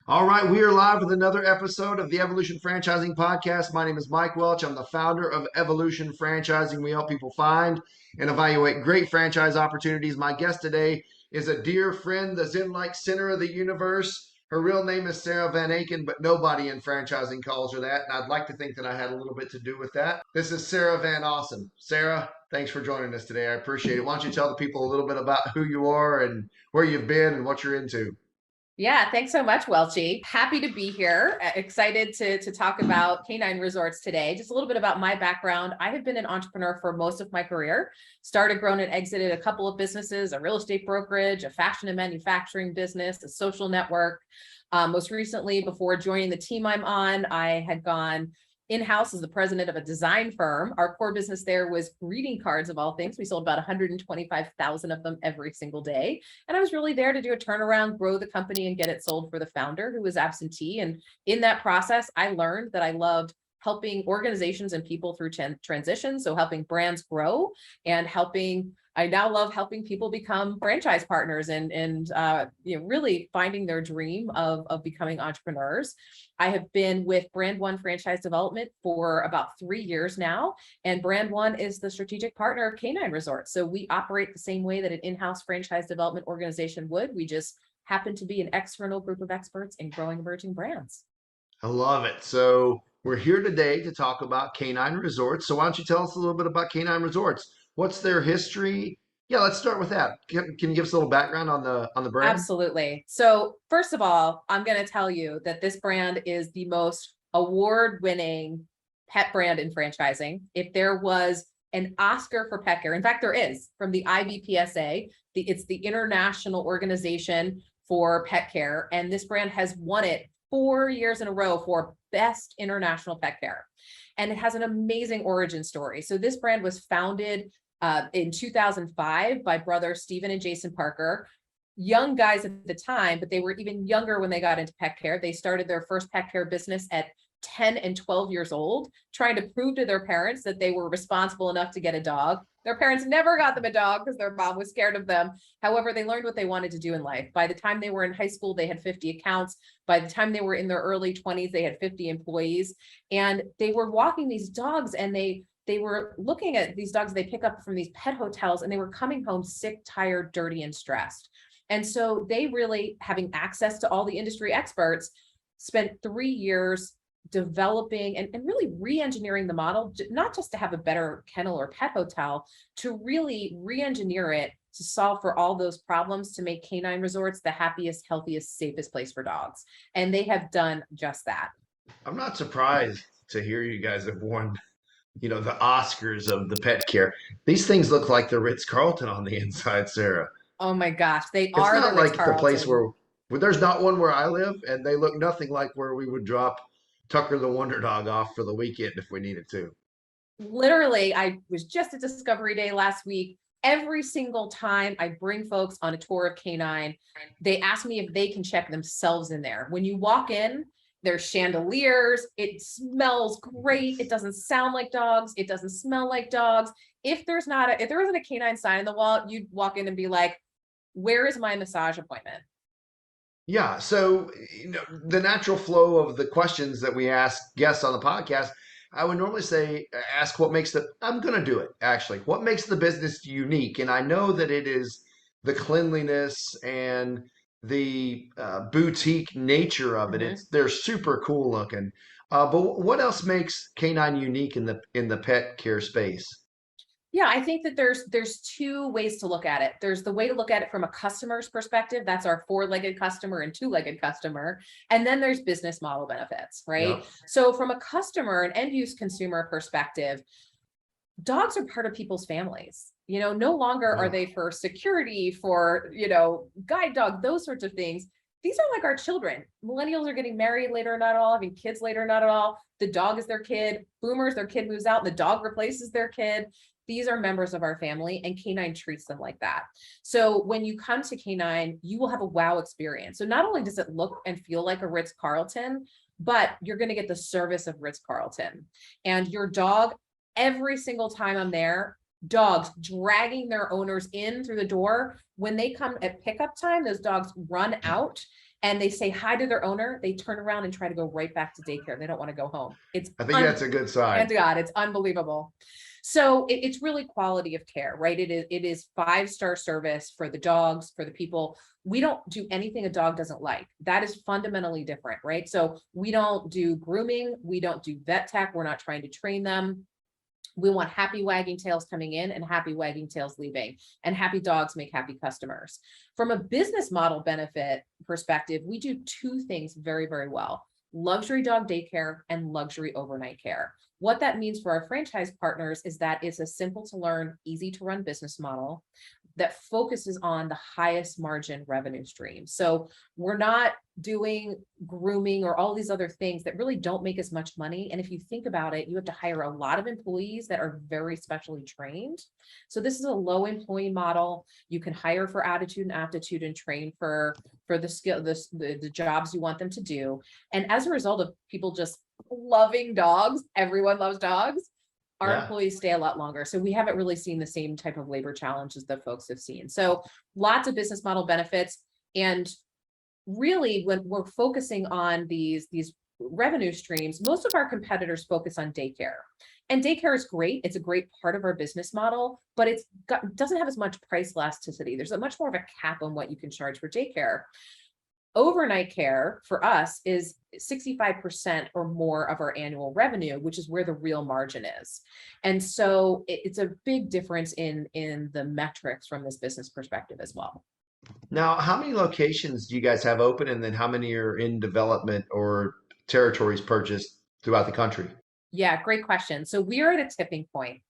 All right, we are live with another episode of the Evolution Franchising Podcast. My name is Mike Welch. I'm the founder of Evolution Franchising. We help people find and evaluate great franchise opportunities. My guest today is a dear friend, the Zen like center of the universe. Her real name is Sarah Van Aken, but nobody in franchising calls her that. And I'd like to think that I had a little bit to do with that. This is Sarah Van Awesome. Sarah, thanks for joining us today. I appreciate it. Why don't you tell the people a little bit about who you are and where you've been and what you're into? Yeah, thanks so much, Welchie. Happy to be here. Excited to talk about canine resorts today. Just a little bit about my background. I have been an entrepreneur for most of my career. Started, grown, and exited a couple of businesses, a real estate brokerage, a fashion and manufacturing business, a social network. Most recently, before joining the team I'm on, I had gone in-house as the president of a design firm. Our core business there was greeting cards of all things. We sold about 125,000 of them every single day. And I was really there to do a turnaround, grow the company, and get it sold for the founder who was absentee. And in that process, I learned that I loved helping organizations and people through transition. So helping brands grow and I now love helping people become franchise partners and really finding their dream of becoming entrepreneurs. I have been with Brand One Franchise Development for about 3 years now, and Brand One is the strategic partner of Canine Resorts. So we operate the same way that an in-house franchise development organization would. We just happen to be an external group of experts in growing emerging brands. I love it. So we're here today to talk about Canine Resorts. So why don't you tell us a little bit about Canine Resorts? What's their history? Yeah, let's start with that. Can you give us a little background on the brand? Absolutely. So first of all, I'm going to tell you that this brand is the most award-winning pet brand in franchising. If there was an Oscar for pet care, in fact, there is from the IBPSA, it's the International Organization for Pet Care, and this brand has won it 4 years in a row for best international pet care. And it has an amazing origin story. So this brand was founded in 2005 by brothers Stephen and Jason Parker, young guys at the time, but they were even younger when they got into pet care. They started their first pet care business at 10 and 12 years old, trying to prove to their parents that they were responsible enough to get a dog. Their parents never got them a dog because their mom was scared of them. However, they learned what they wanted to do in life. By the time they were in high school, they had 50 accounts. By the time they were in their early 20s, they had 50 employees. And they were walking these dogs, and they were looking at these dogs they pick up from these pet hotels, and they were coming home sick, tired, dirty, and stressed. And so they really, having access to all the industry experts, spent 3 years developing and really re-engineering the model, not just to have a better kennel or pet hotel, to really re-engineer it to solve for all those problems, to make Canine Resorts the happiest, healthiest, safest place for dogs. And they have done just that. I'm not surprised to hear you guys have won, the Oscars of the pet care. These things look like the Ritz-Carlton on the inside, Sarah. Oh my gosh, they It's are the not like the place Ritz-Carlton. where there's not one where I live, and they look nothing like where we would drop Tucker the Wonder Dog off for the weekend if we needed to. Literally, I was just at Discovery Day last week. Every single time I bring folks on a tour of Canine, they ask me if they can check themselves in there. When you walk in, there's chandeliers. It smells great. It doesn't sound like dogs. It doesn't smell like dogs. If there isn't a canine sign on the wall, you'd walk in and be like, where is my massage appointment? Yeah, so the natural flow of the questions that we ask guests on the podcast, I would normally say, ask what makes I'm going to do it actually. What makes the business unique? And I know that it is the cleanliness and the boutique nature of it. Mhm. They're super cool looking. But what else makes Canine unique in the pet care space? Yeah, I think that there's two ways to look at it. There's the way to look at it from a customer's perspective. That's our four-legged customer and two-legged customer. And then there's business model benefits, right? Yep. So from a customer and end use consumer perspective, dogs are part of people's families. No longer are Yeah. they for security, for, guide dog, those sorts of things. These are like our children. Millennials are getting married later, not at all, having kids later, not at all. The dog is their kid. Boomers, their kid moves out and the dog replaces their kid. These are members of our family, and Canine treats them like that. So when you come to Canine, you will have a wow experience. So not only does it look and feel like a Ritz-Carlton, but you're going to get the service of Ritz-Carlton. And your dog, every single time I'm there, dogs dragging their owners in through the door. When they come at pickup time, those dogs run out and they say hi to their owner, they turn around and try to go right back to daycare. They don't want to go home. I think that's a good sign. And God, it's unbelievable. So it's really quality of care, right? It is 5-star service for the dogs, for the people. We don't do anything a dog doesn't like. That is fundamentally different, right? So we don't do grooming, we don't do vet tech, we're not trying to train them. We want happy wagging tails coming in and happy wagging tails leaving, and happy dogs make happy customers. From a business model benefit perspective, we do 2 things very, very well: luxury dog daycare and luxury overnight care. What that means for our franchise partners is that it's a simple to learn, easy to run business model that focuses on the highest margin revenue stream. So we're not doing grooming or all these other things that really don't make as much money. And if you think about it, you have to hire a lot of employees that are very specially trained. So this is a low employee model. You can hire for attitude and aptitude and train for the skill, the jobs you want them to do. And as a result of people just loving dogs, everyone loves dogs, our employees stay a lot longer. So we haven't really seen the same type of labor challenges that folks have seen. So lots of business model benefits. And really, when we're focusing on these revenue streams, most of our competitors focus on daycare. And daycare is great. It's a great part of our business model, but doesn't have as much price elasticity. There's a much more of a cap on what you can charge for daycare. Overnight care for us is 65% or more of our annual revenue, which is where the real margin is. And so it's a big difference in the metrics from this business perspective as well. Now, how many locations do you guys have open, and then how many are in development or territories purchased throughout the country? Yeah, great question. So we are at a tipping point.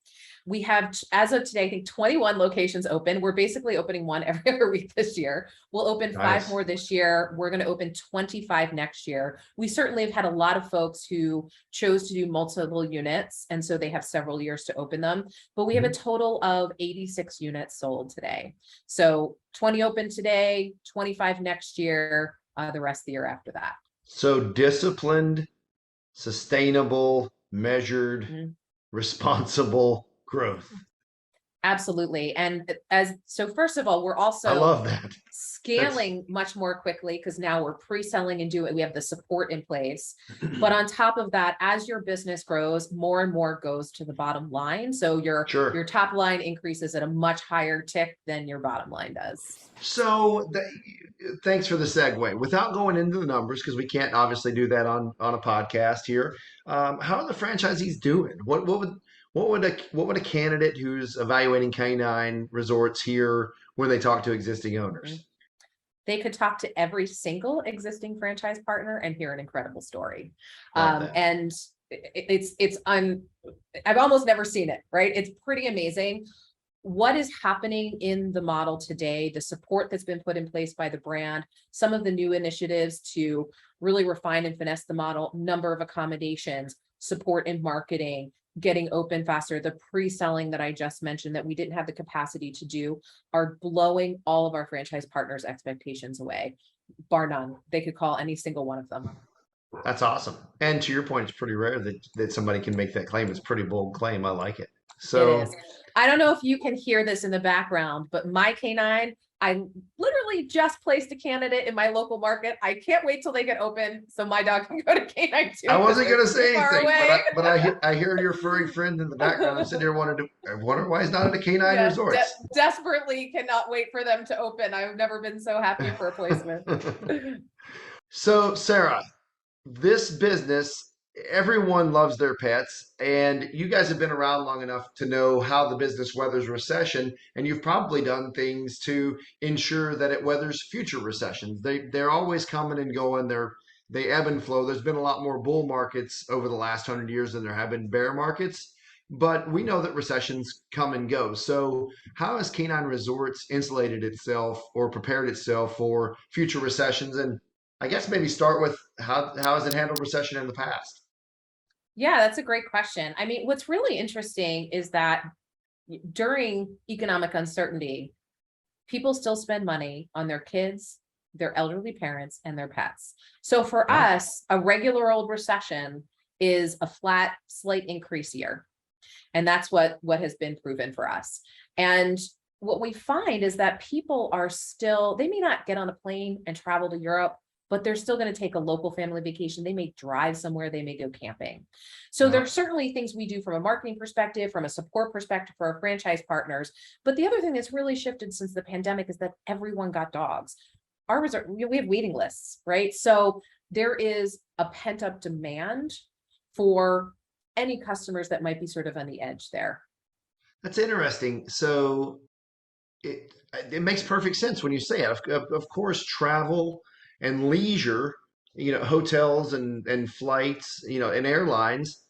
We have, as of today, I think 21 locations open. We're basically opening one every other week this year. We'll open 5 more this year. We're going to open 25 next year. We certainly have had a lot of folks who chose to do multiple units, and so they have several years to open them. But we have a total of 86 units sold today. So 20 open today, 25 next year, the rest of the year after that. So disciplined, sustainable, measured, responsible growth. Absolutely. And so first of all, we're also I love that. Scaling much more quickly because now we're pre-selling and we have the support in place. But on top of that, as your business grows, more and more goes to the bottom line. So your top line increases at a much higher tick than your bottom line does. So thanks for the segue. Without going into the numbers, because we can't obviously do that on a podcast here. How are the franchisees doing? What would a candidate who's evaluating canine resorts hear when they talk to existing owners? They could talk to every single existing franchise partner and hear an incredible story. And I've almost never seen it, right? It's pretty amazing what is happening in the model today, the support that's been put in place by the brand, some of the new initiatives to really refine and finesse the model, number of accommodations, support in marketing, getting open faster, the pre-selling that I just mentioned that we didn't have the capacity to do are blowing all of our franchise partners' expectations away, bar none. They could call any single one of them. That's awesome. And to your point, it's pretty rare that somebody can make that claim. It's a pretty bold claim. I like it. So it is. I don't know if you can hear this in the background, but my canine, I literally just placed a candidate in my local market. I can't wait till they get open so my dog can go to canine too. I wasn't going to say anything, but I hear your furry friend in the background. I'm sitting here I wonder why he's not at a canine resort. Desperately cannot wait for them to open. I've never been so happy for a placement. So Sarah, this business, everyone loves their pets, and you guys have been around long enough to know how the business weathers recession, and you've probably done things to ensure that it weathers future recessions. They're always coming and going. They ebb and flow. There's been a lot more bull markets over the last 100 years than there have been bear markets, but we know that recessions come and go. So how has Canine Resorts insulated itself or prepared itself for future recessions? And I guess maybe start with how has it handled recession in the past? Yeah, that's a great question. I mean, what's really interesting is that during economic uncertainty, people still spend money on their kids, their elderly parents, and their pets. So for us, a regular old recession is a flat, slight increase year. And that's what has been proven for us. And what we find is that people are still, they may not get on a plane and travel to Europe, but they're still going to take a local family vacation. They may drive somewhere, they may go camping. So Yeah. there's certainly things we do from a marketing perspective, from a support perspective for our franchise partners. But the other thing that's really shifted since the pandemic is that everyone got dogs. Our resort, we have waiting lists, right? So there is a pent up demand for any customers that might be sort of on the edge there. That's interesting. So it makes perfect sense when you say it. Of course, travel and leisure, hotels and flights, and airlines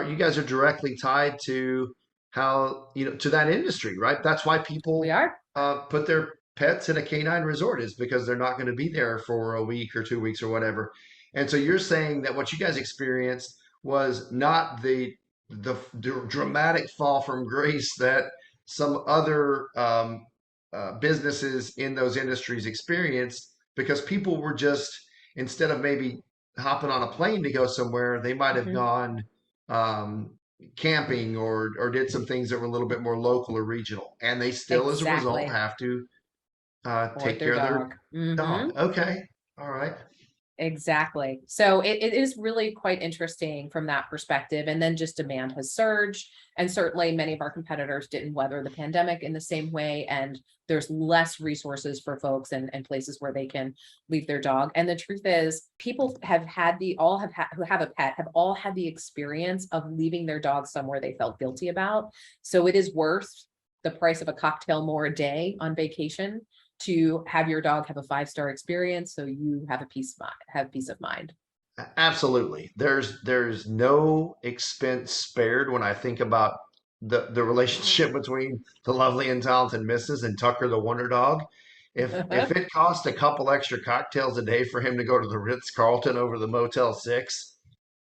you guys are directly tied to how, to that industry, right? That's why people We are. put their pets in a canine resort, is because they're not going to be there for a week or 2 weeks or whatever. And so you're saying that what you guys experienced was not the dramatic fall from grace that some other businesses in those industries experienced, because people were just, instead of maybe hopping on a plane to go somewhere, they might have Mhm. gone um, camping or did some things that were a little bit more local or regional, and they still, as a result, Exactly. have to Or take their care of their dog. Mhm. dog. Okay, all right. Exactly. So it is really quite interesting from that perspective. And then just demand has surged. And certainly many of our competitors didn't weather the pandemic in the same way. And there's less resources for folks and places where they can leave their dog. And the truth is, people have had who have a pet have all had the experience of leaving their dog somewhere they felt guilty about. So it is worth the price of a cocktail more a day on vacation to have your dog have a 5-star experience, so you have peace of mind. Absolutely. There's no expense spared when I think about the relationship between the lovely and talented Mrs. and Tucker the Wonder Dog. If it cost a couple extra cocktails a day for him to go to the Ritz Carlton over the Motel 6,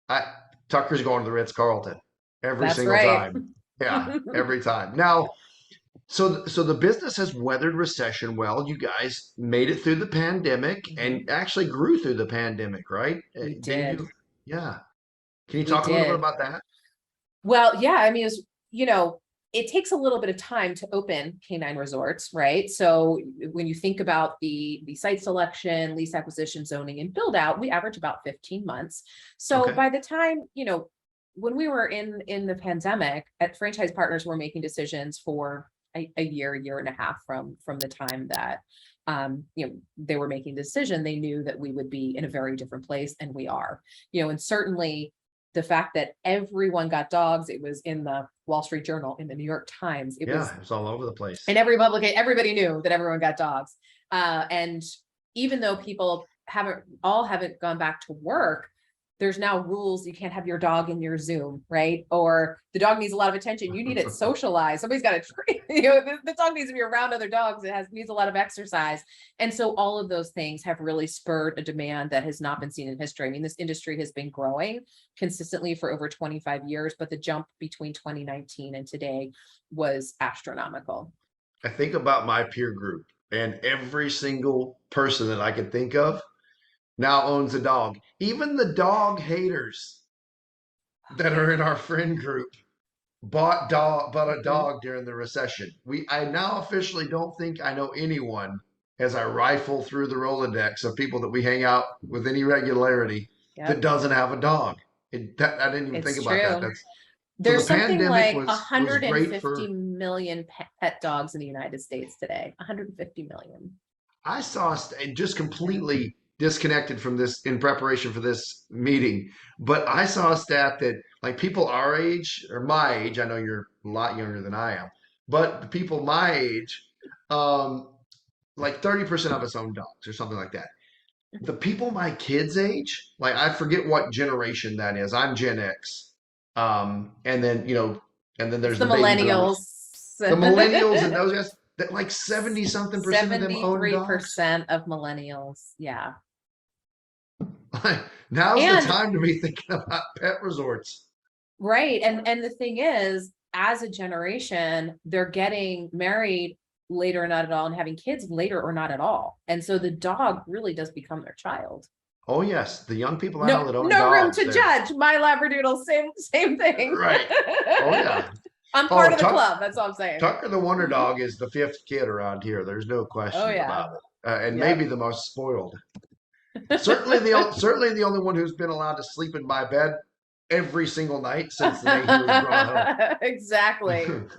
I Tucker's going to the Ritz Carlton every That's single right. time. Yeah, every time. Now, so the business has weathered recession well. You guys made it through the pandemic and Mhm. actually grew through the pandemic, right? We Didn't did. you? Yeah. Can you We talk a little bit did. about that? Well, yeah, I mean, you know, it takes a little bit of time to open canine resorts, right? So when you think about the site selection, lease acquisition, zoning, and build out, we average about 15 months. So Okay. by the time, when we were in the pandemic, at franchise partners were making decisions for a year and a half from the time that they were making the decision. They knew that we would be in a very different place, and we are. And certainly the fact that everyone got dogs, it was in the Wall Street Journal, in the New York Times, it was Yeah, it's all over the in place. every publication, everybody knew that everyone got dogs. And even though people haven't gone back to work, there's now rules. You can't have your dog in your Zoom, right? Or the dog needs a lot of attention. You need it socialized. Somebody's got to treat, the dog needs to be around other dogs. Needs a lot of exercise. And so all of those things have really spurred a demand that has not been seen in history. I mean, this industry has been growing consistently for over 25 years, but the jump between 2019 and today was astronomical. I think about my peer group, and every single person that I can think of now owns a dog. Even the dog haters that are in our friend group bought a Mhm. dog during the recession. I now officially don't think I know anyone, as I rifle through the Rolodex of people that we hang out with any regularity, that Yep, doesn't have a dog. I didn't even think it's about that. true. That's so the There's something pandemic like was great 150 for. million pet dogs in the United States today. 150 million. I saw just Yeah. completely disconnected from this in preparation for this meeting, but I saw a stat that, like, people our age or my age, I know you're a lot younger than I am, but the people my age, um, like 30% of us own dogs or something like that. The people my kids' age, like, I forget what generation that is. I'm Gen X. And then, and then It's there's the the baby boomers, millennials. the millennials and those guys that, like, 70 something percent of them own dogs. 73% of millennials. Yeah. Now's the And time to be thinking about pet resorts. right. And the thing is, as a generation, they're getting married later or not at all and having kids later or not at all. And so the dog really does become their child. Oh yes, the young people I know No, that own no room dogs, to they're judge. My Labradoodle, same thing. right. Oh yeah. I'm part Oh, of the club. That's all I'm saying. Tucker the Wonder Dog is the fifth kid around here. There's no Oh question yeah. about it, and maybe Yep. the most spoiled. Certainly the only one who's been allowed to sleep in my bed every single night since the day he was brought Exactly. home.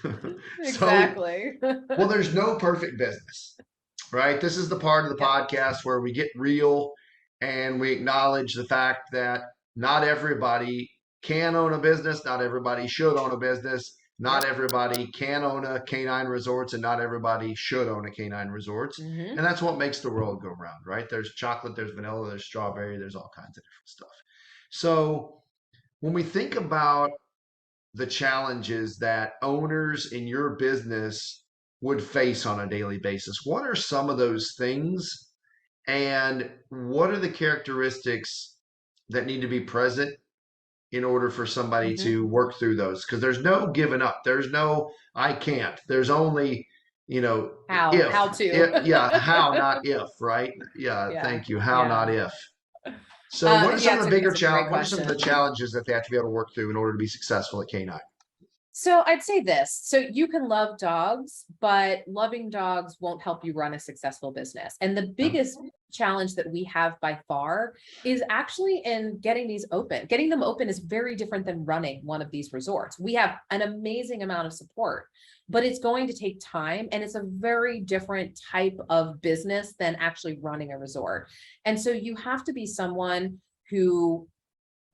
So, Exactly. well, there's no perfect business, right? This is the part of the Yep. podcast where we get real and we acknowledge the fact that not everybody can own a business, not everybody should own a business, not Yep. everybody can own a canine resorts, and not everybody should own a canine resorts. Hmm. And that's what makes the world go round, right? There's chocolate, there's vanilla, there's strawberry, there's all kinds of different stuff. So when we think about the challenges that owners in your business would face on a daily basis, what are some of those things? And what are the characteristics that need to be present in order for somebody Hmm. to work through those? Because there's no giving up. There's no, I can't. There's only, How to. yeah, how, not if, right? Yeah, Yeah. thank you. How, Yeah. not if. So, what are some Yeah, of the bigger it's a great challenge? What are some of the question. challenges that they have to be able to work through in order to be successful at K9? So I'd say this. So you can love dogs, but loving dogs won't help you run a successful business. And the Yeah. biggest challenge that we have by far is actually in getting these open. Getting them open is very different than running one of these resorts. We have an amazing amount of support, but it's going to take time, and it's a very different type of business than actually running a resort. And so you have to be someone who,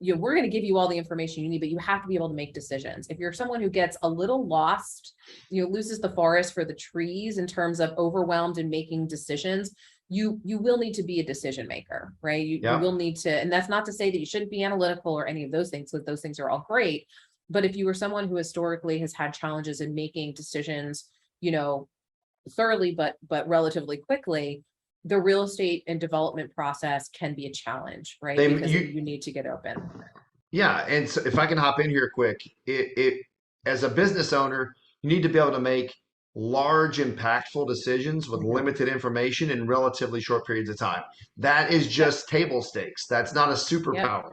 we're going to give you all the information you need, but you have to be able to make decisions. If you're someone who gets a little lost, loses the forest for the trees in terms of overwhelmed and making decisions, you will need to be a decision maker, right? You Yeah. will need to, and that's not to say that you shouldn't be analytical or any of those things, because those things are all great. But if you are someone who historically has had challenges in making decisions, thoroughly, but relatively quickly, the real estate and development process can be a challenge, right? They, Because you, you need to get open. yeah. And so if I can hop in here quick, as a business owner, you need to be able to make large, impactful decisions with Mhm. limited information in relatively short periods of time. That is Yep. just table stakes. That's not a Yep. superpower.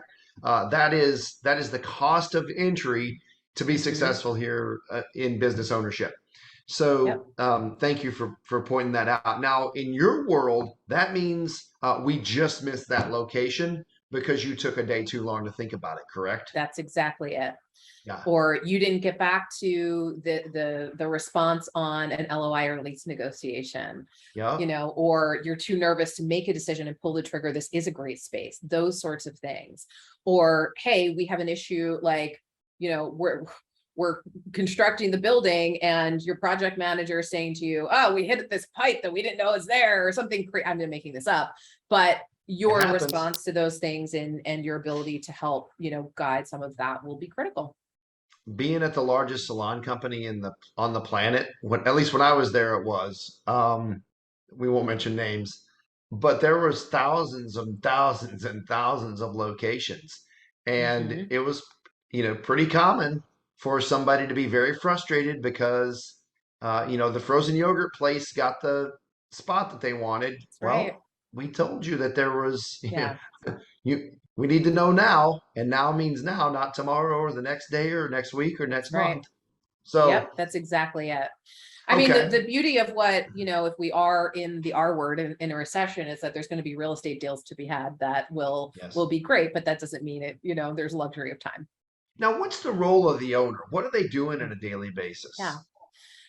That is the cost of entry to be Mhm. successful here in business ownership. Yep. So thank you for pointing that out. Now, in your world, that means we just missed that location because you took a day too long to think about it, correct? That's exactly it. Yeah. Or you didn't get back to the response on an LOI or lease negotiation, Yeah. or you're too nervous to make a decision and pull the trigger. This is a great space, those sorts of things. Or, hey, we have an issue, like, we're constructing the building and your project manager is saying to you, oh, we hit this pipe that we didn't know is there, or something. I'm making this up, but It your happens. response to those things and your ability to help, guide some of that will be critical. Being at the largest salon company on the planet, at least when I was there, it was. We won't mention names, but there was thousands and thousands and thousands of locations, and Mhm. it was pretty common for somebody to be very frustrated because the frozen yogurt place got the spot that they wanted. That's right. Well, we told you that there was Yeah, you we need to know now, and now means now, not tomorrow or the next day or next week or that's next right. month. So Yep, that's exactly it. I mean, the, okay. the beauty of what, if we are in the R word in a recession, is that there's going to be real estate deals to be had that will Yes. be great, but that doesn't mean it, there's luxury of time. Now, what's the role of the owner? What are they doing on Mm. a daily Yeah. basis?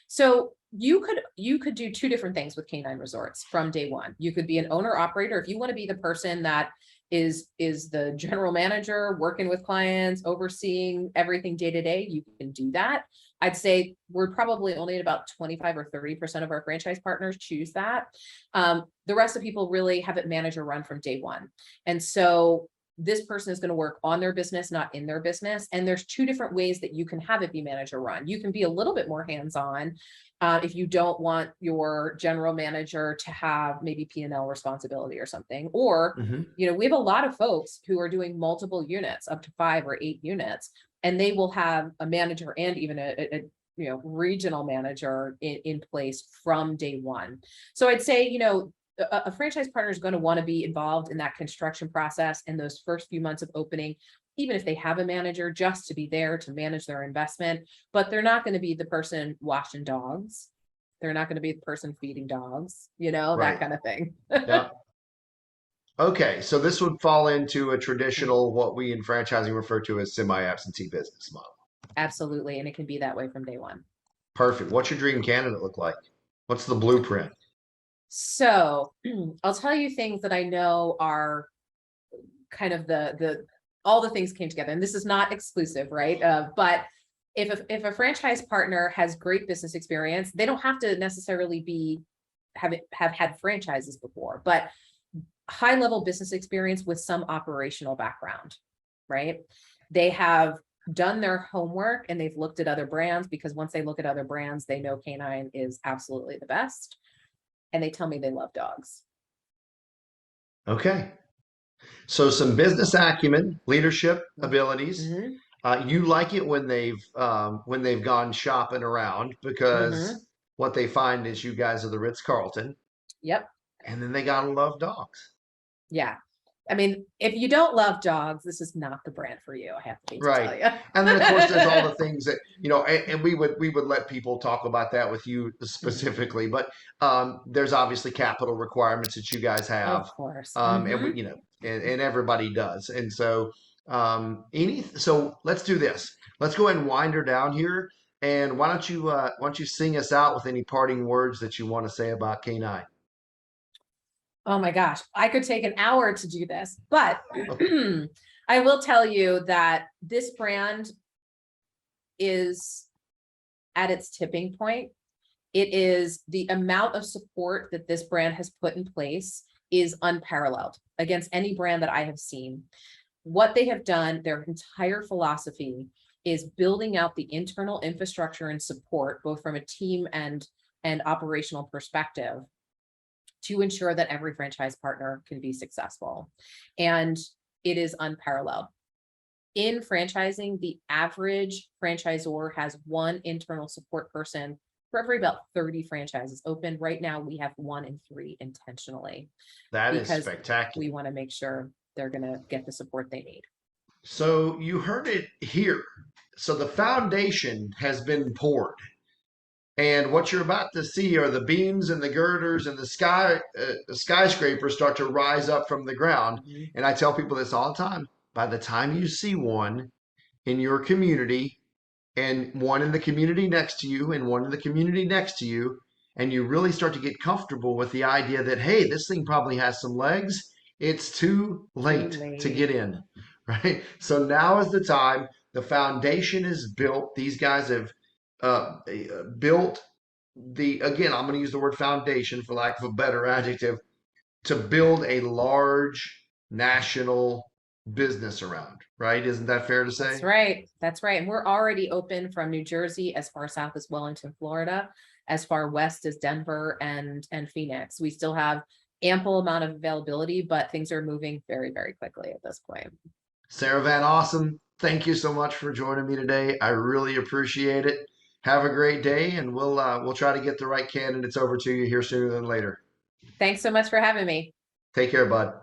So you could do two different things with canine resorts from day one. You could be an owner operator if you want to be the person that is the general manager working with clients, overseeing everything day to day. You can do that. I'd say we're probably only at about 25 or 30% of our franchise partners choose that. The rest of people really have it manage or run from day one. And so this person is going to work on their business, not in their business. And there's two different ways that you can have it be manage or run. You can be a little bit more hands-on if you don't want your general manager to have maybe P&L responsibility or something. Or, Hmm. we have a lot of folks who are doing multiple units, up to 5 or 8 units, and they will have a manager and even a regional manager in place from day one. So I'd say, a franchise partner is going to want to be involved in that construction process in those first few months of opening, even if they have a manager, just to be there to manage their investment. But they're not going to be the person washing dogs. They're not going to be the person feeding dogs, that Right. kind of thing. Yeah. Okay, so this would fall into a traditional, what we in franchising refer to as semi-absentee business model. Absolutely. And it can be that way from day one. Perfect. What's your dream candidate look like? What's the blueprint? So I'll tell you things that I know are kind of all the things came together, and this is not exclusive, right? But if a franchise partner has great business experience, they don't have to necessarily have had franchises before, but high level business experience with some operational background, right? They have done their homework and they've looked at other brands, because once they look at other brands, they know Canine is absolutely the best. And they tell me they love dogs. Okay. So some business acumen, leadership abilities. Mm-hmm. You like it when they've gone shopping around, Mm-hmm. because what they find is you guys are the Ritz-Carlton, Yep. and then they gotta love dogs. Yeah. I mean, if you don't love dogs, this is not the brand for you. I have to tell Right. you. And then of course there's all the things that, and we would let people talk about that with you specifically, but there's obviously capital requirements that you guys have. Of course. And we, and everybody does. And so so let's do this. Let's go ahead and wind her down here. And why don't you sing us out with any parting words that you want to say about K9? Oh my gosh, I could take an hour to do this, but I will tell you that this brand is at its tipping point. It is the amount of support that this brand has put in place is unparalleled against any brand that I have seen. What they have done, their entire philosophy is building out the internal infrastructure and support, both from a team and operational perspective, to ensure that every franchise partner can be successful. And it is unparalleled. In franchising, the average franchisor has one internal support person for every about 30 franchises open. Right now, we have 1 in 3 intentionally. That is because spectacular. we want to make sure they're going to get the support they need. So you heard it here. So the foundation has been poured. And what you're about to see are the beams and the girders and the skyscrapers start to rise up from the ground. Mm-hmm. And I tell people this all the time. By the time you see one in your community, and one in the community next to you, and one in the community next to you, and you really start to get comfortable with the idea that, hey, this thing probably has some legs, it's too late to get in, right? So now is the time. The foundation is built. These guys have built again, I'm going to use the word foundation for lack of a better adjective, to build a large national business around, right? Isn't that fair to say? That's right. That's right. And we're already open from New Jersey as far south as Wellington, Florida, as far west as Denver and Phoenix. We still have ample amount of availability, but things are moving very, very quickly at this point. Sarah Van Awesome, thank you so much for joining me today. I really appreciate it. Have a great day, and we'll try to get the right candidates over to you here sooner than later. Thanks so much for having me. Take care, bud.